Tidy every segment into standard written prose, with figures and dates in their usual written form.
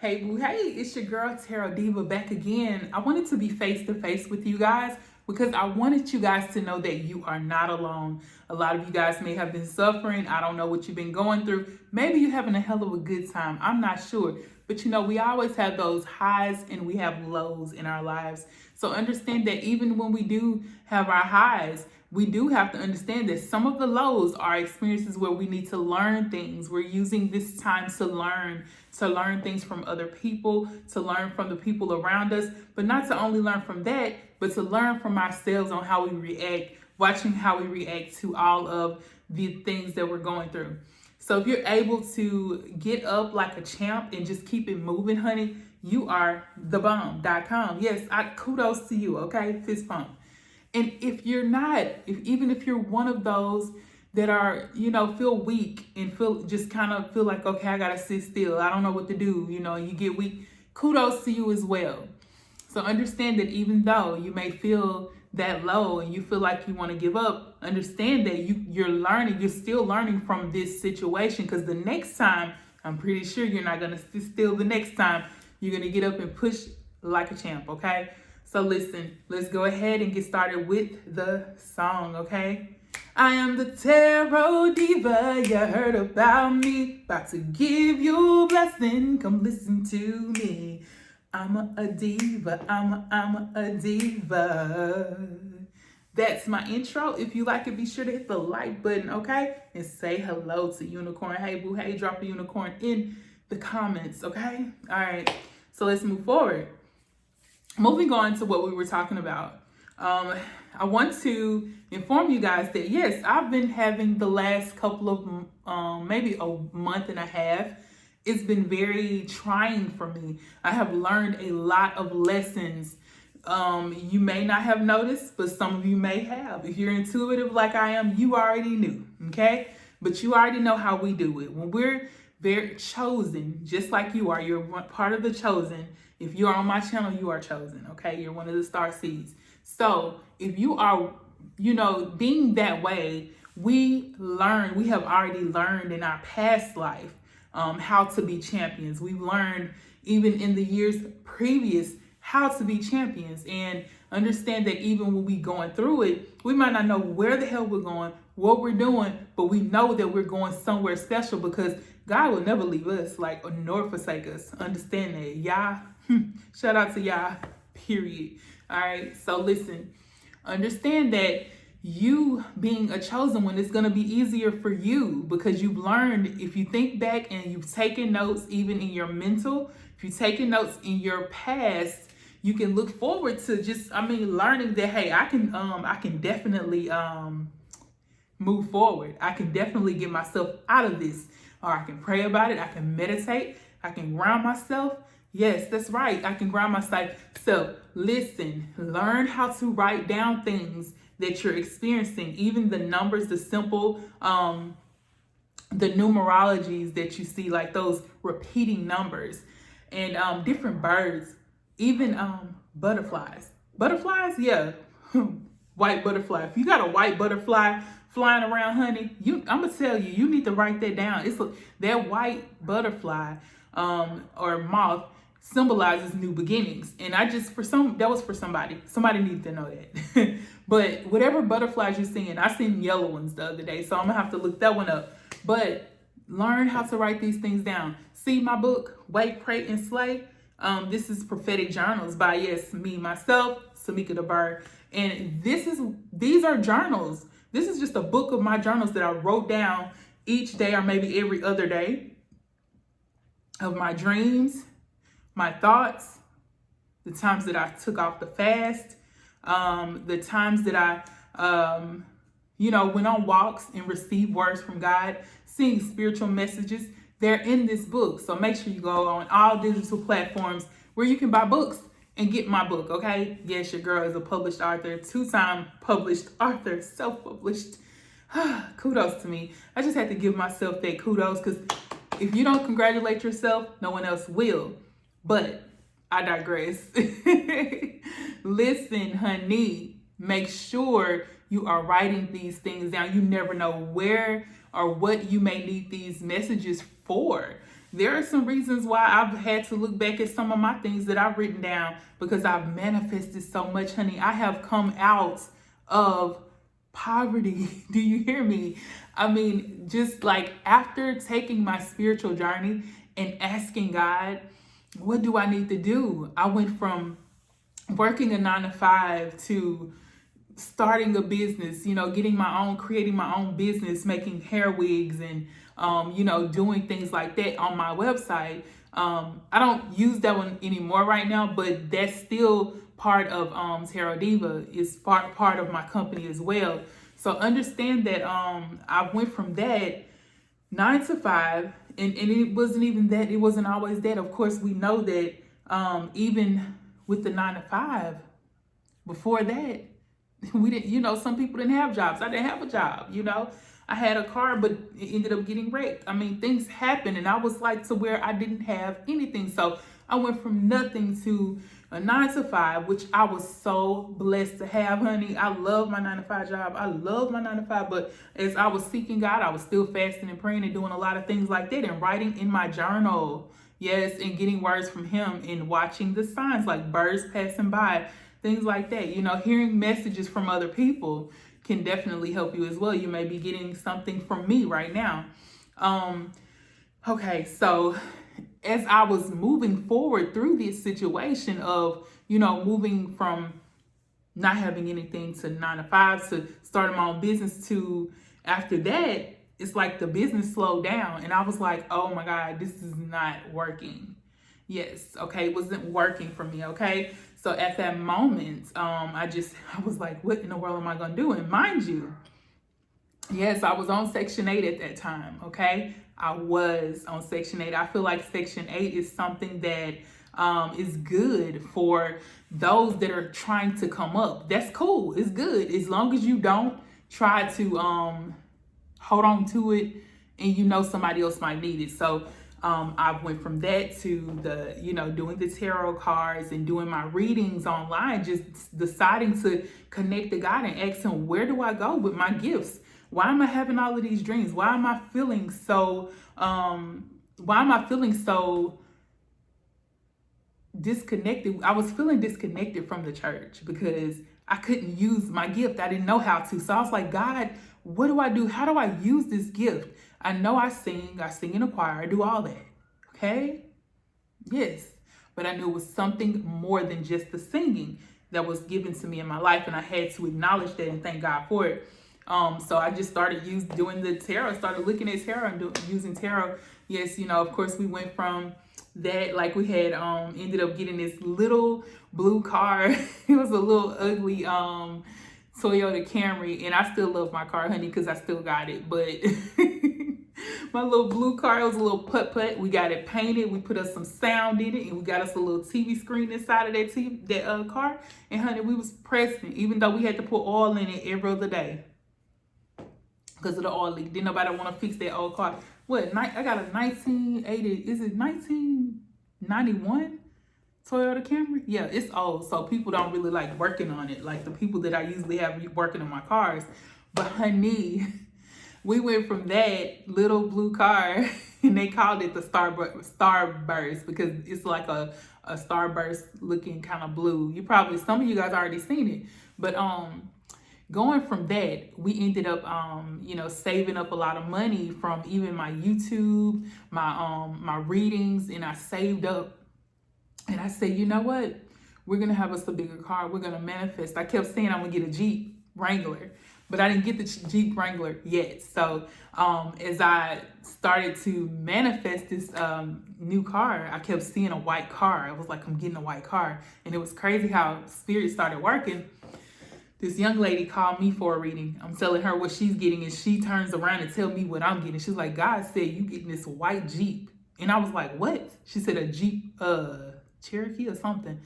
Hey, boo, hey, it's your girl Tarot Diva back again. I wanted to be face to face with you guys because I wanted you guys to know that you are not alone. A lot of you guys may have been suffering. I don't know what you've been going through. Maybe you're having a hell of a good time. I'm not sure. But we always have those highs and we have lows in our lives. So understand that even when we do have our highs, we do have to understand that some of the lows are experiences where we need to learn things. We're using this time to learn things from other people, to learn from the people around us, but not to only learn from that, but to learn from ourselves on how we react, watching how we react to all of the things that we're going through. So if you're able to get up like a champ and just keep it moving, honey, you are thebomb.com. Yes, kudos to you, okay? Fist bump. And if you're not, even if you're one of those that are, feel weak and feel like, okay, I gotta sit still. I don't know what to do. You get weak. Kudos to you as well. So understand that even though you may feel that low and you feel like you want to give up, understand that you're still learning from this situation, because the next time, I'm pretty sure you're not gonna sit still. The next time you're gonna get up and push like a champ, okay? So listen, let's go ahead and get started with the song, okay? I am the Tarot Diva, you heard about me. About to give you a blessing, come listen to me. I'm a diva, I'm a diva. That's my intro. If you like it, be sure to hit the like button, okay? And say hello to Unicorn. Hey, boo, hey, drop a unicorn in the comments, okay? All right, so let's move forward. Moving on to what we were talking about. I want to inform you guys that yes, I've been having the last couple of maybe a month and a half. It's been very trying for me. I have learned a lot of lessons. You may not have noticed, but some of you may have. If you're intuitive like I am, you already knew, okay? But you already know how we do it. When we're very chosen, just like you are, you're part of the chosen. If you are on my channel, you are chosen, okay? You're one of the star seeds. So if you are, being that way, we have already learned in our past life how to be champions. We've learned even in the years previous how to be champions, and understand that even when we going through it, we might not know where the hell we're going, what we're doing, but we know that we're going somewhere special, because God will never leave us nor forsake us. Understand that, Yah. Shout out to Yah, period. All right, so listen, understand that you being a chosen one is going to be easier for you, because you've learned. If you think back and you've taken notes, even in your mental, if you've taken notes in your past, you can look forward to learning that, hey, I can definitely move forward. I can definitely get myself out of this, or I can pray about it. I can meditate. I can ground myself. Yes, that's right. I can ground myself. So listen, learn how to write down things that you're experiencing, even the numbers, the simple, the numerologies that you see, like those repeating numbers, and different birds, even butterflies. Butterflies, yeah. White butterfly. If you got a white butterfly flying around, honey, I'm gonna tell you, you need to write that down. That white butterfly or moth symbolizes new beginnings. And that was for somebody. Somebody needed to know that. But whatever butterflies you're seeing, I seen yellow ones the other day, so I'm gonna have to look that one up. But learn how to write these things down. See my book, Wake, Pray, and Slay. This is Prophetic Journals by, yes, me, myself, Samika the Bird. And these are journals. This is just a book of my journals that I wrote down each day, or maybe every other day, of my dreams, my thoughts, the times that I took off the fast, the times that I, went on walks and received words from God, seeing spiritual messages. They're in this book. So make sure you go on all digital platforms where you can buy books and get my book, okay? Yes, your girl is a published author, 2-time published author, self-published. Kudos to me. I just had to give myself that kudos, because if you don't congratulate yourself, no one else will. But I digress. Listen, honey, make sure you are writing these things down. You never know where or what you may need these messages for. there are some reasons why I've had to look back at some of my things that I've written down because I've manifested so much, honey. I have come out of poverty. Do you hear me? I mean, just like after taking my spiritual journey and asking God, what do I need to do? I went from working a 9 to 5 to starting a business, getting my own, creating my own business, making hair wigs and, doing things like that on my website. I don't use that one anymore right now, but that's still part of Tarot Diva, is part of my company as well. So understand that I went from that 9 to 5, and it wasn't even that, it wasn't always that. Of course, we know that even with the 9 to 5, before that, we didn't, some people didn't have jobs. I didn't have a job, I had a car, but it ended up getting wrecked. I mean, things happened, and I was like to where I didn't have anything. So I went from nothing to a 9 to 5, which I was so blessed to have, honey. I love my 9 to 5 job. I love my 9 to 5, but as I was seeking God, I was still fasting and praying and doing a lot of things like that and writing in my journal. Yes, and getting words from Him and watching the signs like birds passing by, things like that. Hearing messages from other people can definitely help you as well. You may be getting something from me right now. Okay, so as I was moving forward through this situation of, moving from not having anything to 9 to 5 to starting my own business to after that, it's like the business slowed down. And I was like, oh my God, this is not working. Yes, okay, it wasn't working for me, okay? So at that moment, I was like, what in the world am I gonna do? And mind you, yes, I was on Section 8 at that time, okay? I was on Section 8. I feel like Section 8 is something that is good for those that are trying to come up. That's cool, it's good. As long as you don't try to hold on to it and somebody else might need it. So I went from that to the, doing the tarot cards and doing my readings online, just deciding to connect to God and ask Him, where do I go with my gifts? Why am I having all of these dreams? Why am I feeling so disconnected? I was feeling disconnected from the church because I couldn't use my gift. I didn't know how to. So I was like, God, what do I do? How do I use this gift? I know I sing in a choir, I do all that, okay? Yes, but I knew it was something more than just the singing that was given to me in my life, and I had to acknowledge that and thank God for it. So I just started doing the tarot, started looking at tarot and using tarot. Yes, of course we went from that, like we had ended up getting this little blue car. It was a little ugly Toyota Camry, and I still love my car, honey, because I still got it, but my little blue car, it was a little putt-putt. We got it painted. We put us some sound in it, and we got us a little TV screen inside of that car. And honey, we was pressing, even though we had to put oil in it every other day because of the oil leak. Didn't nobody want to fix that old car. I got a 1980, is it 1991 Toyota Camry? Yeah, it's old, so people don't really like working on it, like the people that I usually have working on my cars. But honey, we went from that little blue car, and they called it the Starburst because it's like a Starburst looking kind of blue. Some of you guys already seen it, but going from that, we ended up saving up a lot of money from even my YouTube, my readings, and I saved up. And I said, you know what? We're gonna have us a bigger car. We're gonna manifest. I kept saying I'm gonna get a Jeep Wrangler, but I didn't get the Jeep Wrangler yet. So as I started to manifest this new car, I kept seeing a white car. I was like, I'm getting a white car. And it was crazy how spirit started working. This young lady called me for a reading. I'm telling her what she's getting, and she turns around and tells me what I'm getting. She's like, God said you getting this white Jeep. And I was like, what? She said a Jeep Cherokee or something.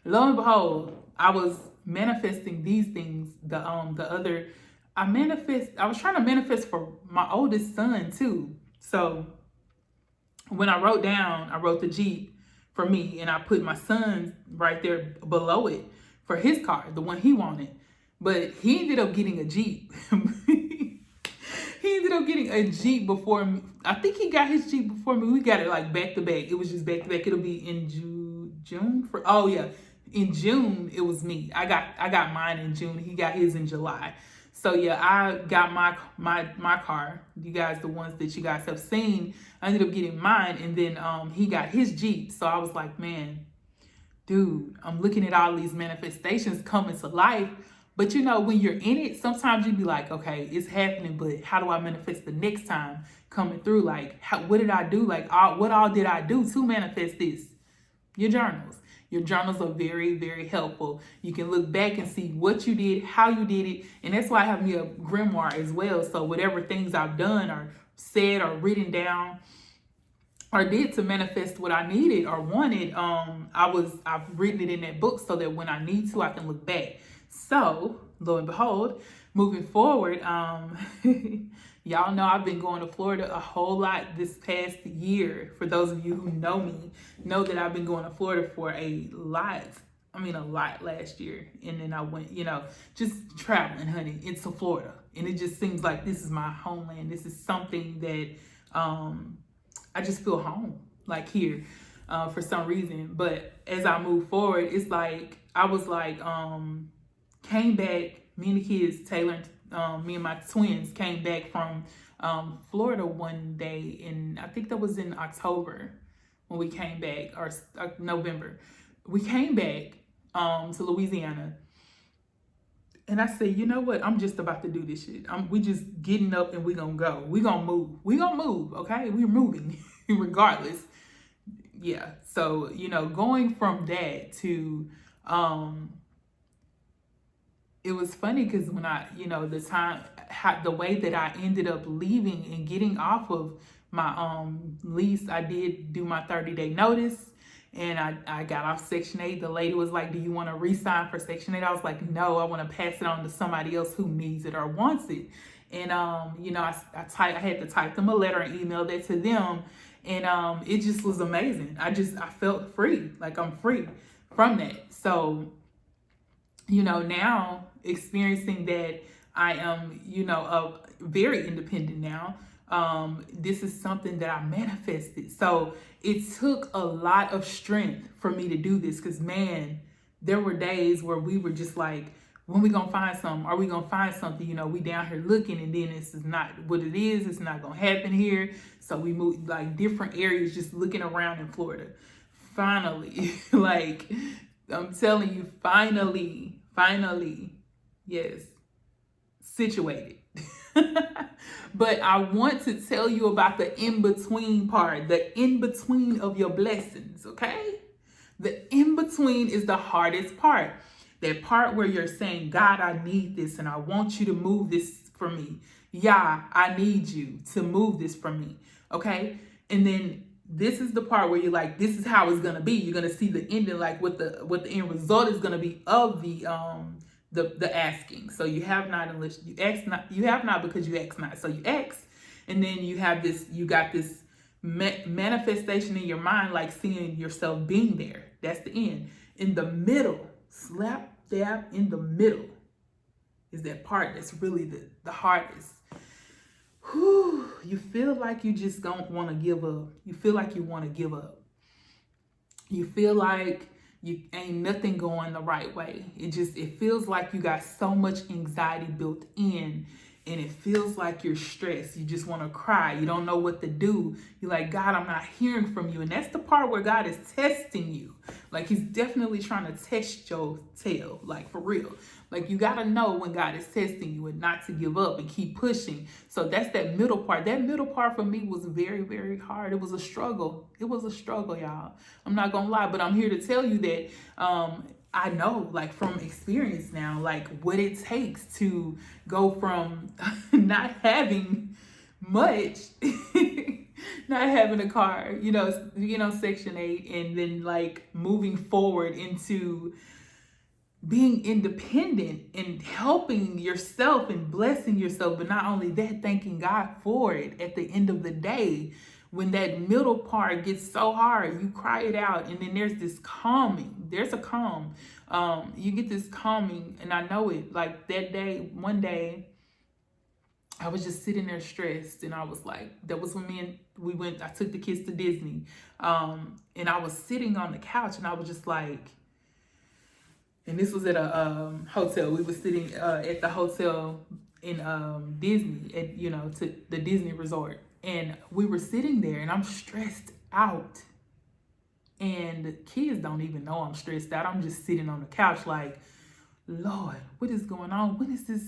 Lo and behold, I was manifesting these things. I was trying to manifest for my oldest son too. So when I wrote the Jeep for me, and I put my son right there below it for his car, the one he wanted. But he ended up getting a Jeep. He ended ended up getting a Jeep before me. I think he got his Jeep before me. We got it like back to back. It was just back to back. It'll be in June for, oh yeah. In June, it was me. I got mine in June. He got his in July. So yeah, I got my car. You guys, the ones that you guys have seen, I ended up getting mine, and then he got his Jeep. So I was like, man, dude, I'm looking at all these manifestations coming to life. But you know, when you're in it, sometimes you be like, okay, it's happening, but how do I manifest the next time coming through? Like, what did I do? Like, what all did I do to manifest this? Your journals. Your journals are very, very helpful. You can look back and see what you did, how you did it. And that's why I have me a grimoire as well. So whatever things I've done or said or written down or did to manifest what I needed or wanted, I've written it in that book so that when I need to, I can look back. So, lo and behold, moving forward, y'all know I've been going to Florida a whole lot this past year. For those of you who know me, know that I've been going to Florida for a lot last year. And then I went, just traveling, honey, into Florida. And it just seems like this is my homeland. This is something that I just feel home, like here, for some reason. But as I move forward, it's like, I was like, came back, me and the kids, Taylor, me and my twins came back from Florida one day, and I think that was in October when we came back, or November. We came back to Louisiana, and I said, you know what? I'm just about to do this shit. We just getting up and we gonna go. We gonna move. We gonna move, okay? We're moving regardless. Yeah, so, going from that to... it was funny because when I, the way that I ended up leaving and getting off of my lease, I did do my 30-day notice, and I got off Section 8. The lady was like, do you want to re-sign for Section 8? I was like, no, I want to pass it on to somebody else who needs it or wants it. And, I had to type them a letter and email that to them. And it just was amazing. I felt free, like I'm free from that. So, now experiencing that I am, very independent now. This is something that I manifested. So it took a lot of strength for me to do this, because man, there were days where we were just like, when we gonna find something? Are we gonna find something? We down here looking, and then this is not what it is. It's not gonna happen here. So we moved like different areas, just looking around in Florida. Finally, like I'm telling you, finally, yes, situated. But I want to tell you about the in-between part, the in-between of your blessings, okay? The in-between is the hardest part. That part where you're saying, God, I need this and I want you to move this for me. Yeah, I need you to move this for me, okay? And then this is the part where you're like, this is how it's gonna be. You're gonna see the ending, like what the end result is gonna be of the asking. So you have not unless you ask not. You have not because you ask not. So you ask, and then you got this manifestation in your mind, like seeing yourself being there. That's the end. In the middle, slap dab in the middle, is that part that's really the hardest. Whew, you feel like you just don't want to give up. You feel like you want to give up. You feel like you ain't nothing going the right way. It feels like you got so much anxiety built in, and it feels like you're stressed. You just want to cry. You don't know what to do. You're like, God, I'm not hearing from you. And that's the part where God is testing you. Like he's definitely trying to test your tail, like for real. Like you got to know when God is testing you and not to give up and keep pushing. So that's that middle part. That middle part for me was very, very hard. It was a struggle. It was a struggle, y'all. I'm not going to lie, but I'm here to tell you that I know, like from experience now, like what it takes to go from not having much, not having a car, Section 8, and then like moving forward into being independent and helping yourself and blessing yourself. But not only that, thanking God for it at the end of the day. When that middle part gets so hard, you cry it out, and then there's this calming. There's a calm. You get this calming, and I know it. Like that day, one day, I was just sitting there stressed, and I was like, that was when I took the kids to Disney. And I was sitting on the couch, and I was just like, and this was at a hotel. We were sitting at the hotel in Disney, at, to the Disney resort. And we were sitting there, and I'm stressed out. And kids don't even know I'm stressed out. I'm just sitting on the couch like, Lord, what is going on? When is this?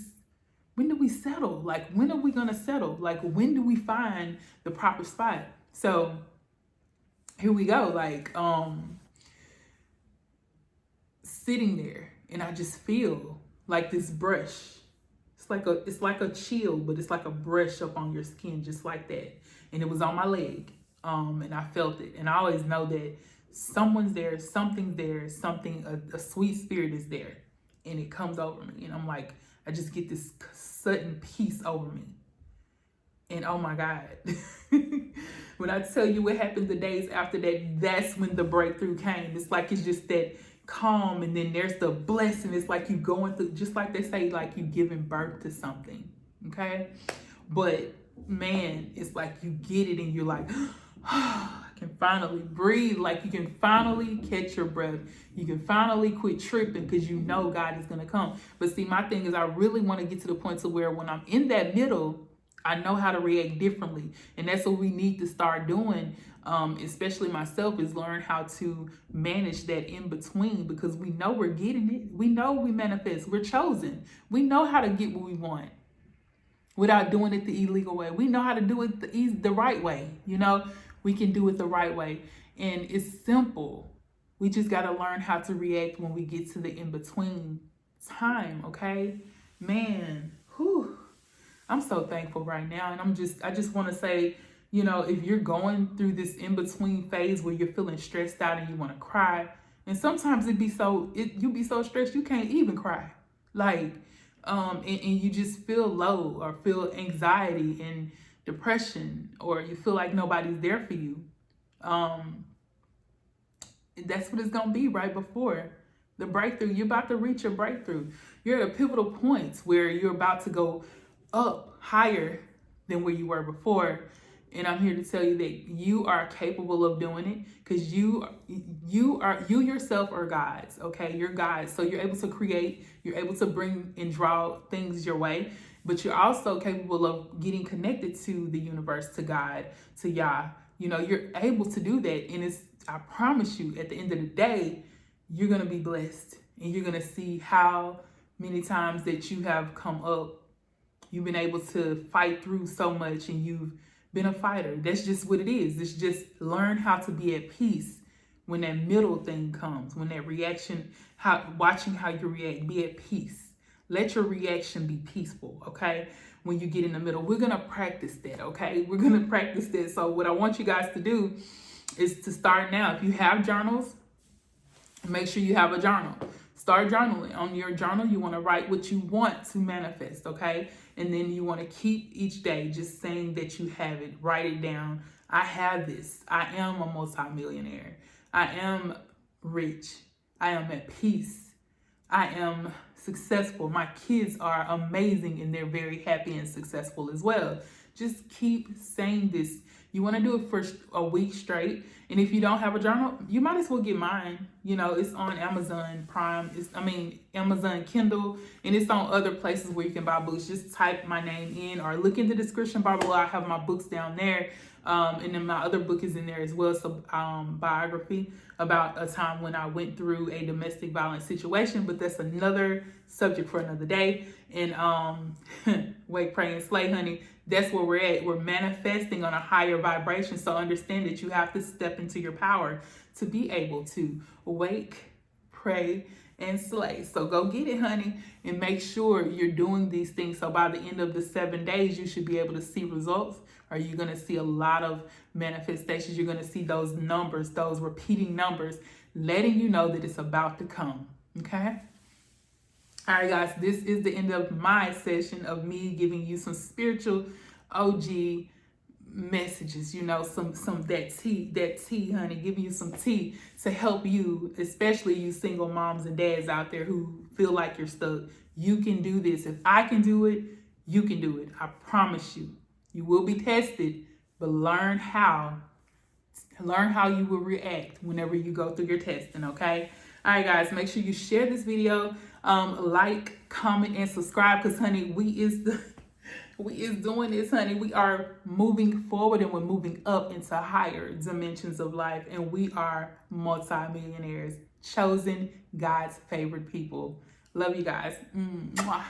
When do we settle? Like, when are we going to settle? Like, when do we find the proper spot? So here we go. Like, sitting there, and I just feel like this brush. It's like a chill, but it's like a brush up on your skin, just like that. And it was on my leg. And I felt it. And I always know that someone's there, something's there, a sweet spirit is there. And it comes over me. And I'm like, I just get this sudden peace over me. And oh my God, when I tell you what happened the days after that, that's when the breakthrough came. It's like, it's just that calm, and then there's the blessing. It's like you going through, just like they say, like you giving birth to something, okay? But man, it's like you get it and you're like, I can finally breathe. Like you can finally catch your breath. You can finally quit tripping because you know God is going to come. But see, my thing is I really want to get to the point to where when I'm in that middle, I know how to react differently. And that's what we need to start doing, especially myself, is learn how to manage that in between, because we know we're getting it. We know we manifest. We're chosen. We know how to get what we want without doing it the illegal way. We know how to do it the right way. We can do it the right way. And it's simple. We just got to learn how to react when we get to the in-between time, okay? Man, whew. I'm so thankful right now. And I just want to say, if you're going through this in-between phase where you're feeling stressed out and you want to cry, and sometimes you be so stressed you can't even cry. Like, and you just feel low or feel anxiety and depression, or you feel like nobody's there for you. That's what it's going to be right before the breakthrough. You're about to reach your breakthrough. You're at a pivotal point where you're about to go up higher than where you were before. And I'm here to tell you that you are capable of doing it, because you yourself are gods, okay? You're gods. So you're able to create, you're able to bring and draw things your way, but you're also capable of getting connected to the universe, to God, to Yah. You're able to do that. And I promise you, at the end of the day, you're going to be blessed, and you're going to see how many times that you have come up. You've been able to fight through so much, and you've been a fighter. That's just what it is. It's just learn how to be at peace when that middle thing comes, when that reaction, watching how you react, be at peace. Let your reaction be peaceful, okay? When you get in the middle, we're going to practice that, okay? We're going to practice that. So what I want you guys to do is to start now. If you have journals, make sure you have a journal. Start journaling. On your journal, you want to write what you want to manifest, okay? And then you want to keep each day just saying that you have it. Write it down. I have this. I am a multimillionaire. I am rich. I am at peace. I am successful. My kids are amazing, and they're very happy and successful as well. Just keep saying this. You want to do it for a week straight. And if you don't have a journal, you might as well get mine. It's on Amazon Prime. Amazon Kindle, and it's on other places where you can buy books. Just type my name in or look in the description bar below. I have my books down there. And then my other book is in there as well. So biography about a time when I went through a domestic violence situation, but that's another subject for another day. And wake, pray, and slay, honey. That's where we're at. We're manifesting on a higher vibration. So understand that you have to step into your power to be able to wake, pray, and slay. So go get it, honey, and make sure you're doing these things. So by the end of the 7 days, you should be able to see results. Or you're going to see a lot of manifestations. You're going to see those numbers, those repeating numbers, letting you know that it's about to come. Okay? All right, guys, this is the end of my session of me giving you some spiritual OG messages, some that tea, honey, giving you some tea to help you, especially you single moms and dads out there who feel like you're stuck. You can do this. If I can do it, You can do it. I promise you. You will be tested, but learn how you will react whenever you go through your testing, okay? All right, guys, make sure you share this video, like, comment, and subscribe, because, honey, we is doing this, honey. We are moving forward, and we're moving up into higher dimensions of life, and we are multi-millionaires, chosen God's favorite people. Love you guys. Mwah.